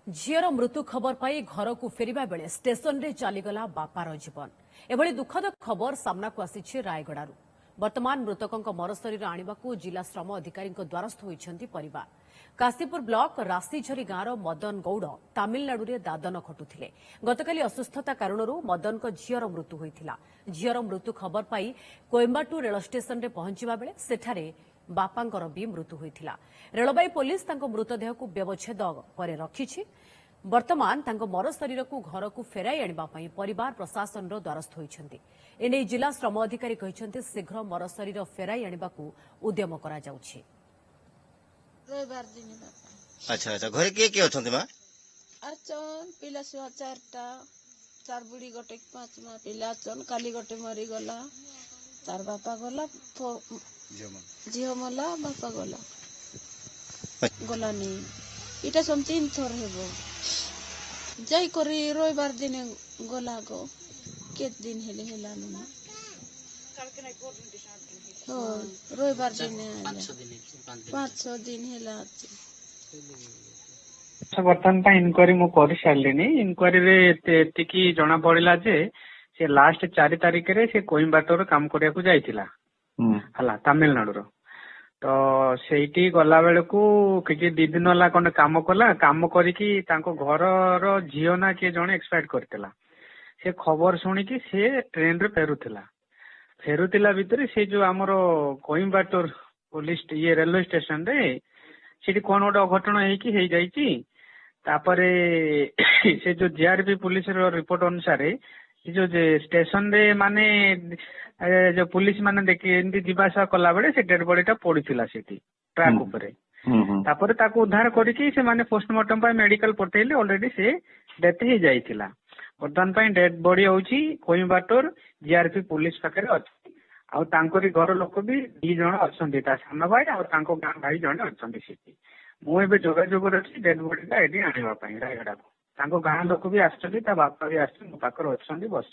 झीर मृत्यु खबर पाई घर को फेरिबा बेले स्टेशन रे चलीगला बापार जीवन एभली दुखद खबर सामनाकु आसीछि रायगड़ारू। वर्तमान मृतकों मरशरीर आणवाकू जिला श्रम अधिकारी द्वारस्थ होइछन्ति परिवार। काशीपुर ब्लॉक राशीझरी गांवर मदन गौड़ तामिलनाडु रे दादन खटुथिले। गतकाली असुस्थता कारणरू मदन को झीर मृत्यु होइथिला। झीर मृत्यु खबर पाई कोयम्बाटू रेल स्टेशन रे पहुंचीबा बेले सेठारे बापांकर भी मृत्यु होइथिला। रेलबाई पुलिस तांको मृतदेह को व्यवच्छेद करे रखिछि। वर्तमान तांको मर शरीर को घर को फेराई आनिबा पई परिवार प्रशासन रो द्वारस्थ होइछन्ति। एने जिला श्रम अधिकारी कहिछन्ति शीघ्र मर शरीर फेराई आनिबा को उद्यम करा जाउछि। अच्छा अच्छा घरे के अछन्ति मा आचन पिला सुआ चारटा चार बुढ़ी गोटे पांच मा पिला चन काली गोटे मरी गला तार बापा गला झील मला बापा गला गलानी इटा सम 3 थर हेबो जाई करी रविवार दिन गला गो के दिन हेले हेला न हो रविवार दिन 5-6 दिन हेला बर्तमान इनक्वारी मु कर सारे इनक्वारी एतिकी जना पड़ा जे से लास्ट 4 तारिख रे से कोयम्बाटोर काम करने जाइथिला हला तमिलनाडु रो। तो सेठी गला बेले को कि 2 दिन होला कोन काम कला काम करिकी तांको घर रो झियो ना के जने एक्सपायर करतिला। से खबर सुनी कि से ट्रेन रे फेरुतिला भितरे से जो हमरो कोयम्बाटोर पुलिस ये रेलवे स्टेशन रे सेठी कोन गोटे अघटन हेई जाइची। तापरे से जो जेआरपी पुलिस रो रिपोर्ट अनुसार जो स्टेशन रे माने जो पुलिस माने देखि एंदी जीवासा कला बेले से डेड बॉडी टा पड़ीथिला सेठी ट्रैक ऊपर। तापरे ताको उद्धार करिकि से माने पोस्टमार्टम पय मेडिकल पठेले ऑलरेडी से डेथ हे जाइथिला। वर्तमान पय डेड बॉडी होउची कोयम्बाटोर जेआरपी पुलिस पाखरे अछि। आ तांकोरी घर लोक भी 2 जण अछन्ती ता सानो भाई आ तांको गां भाई जण अछन्ती सेठी। मु एबे जोगाजोग रछि डेड बॉडी टा एडी आनिबा पय रायगडा को तांको गां लोक भी आछन्ती ता बापा भी आछन्ती मो पाखर अछन्ती बस।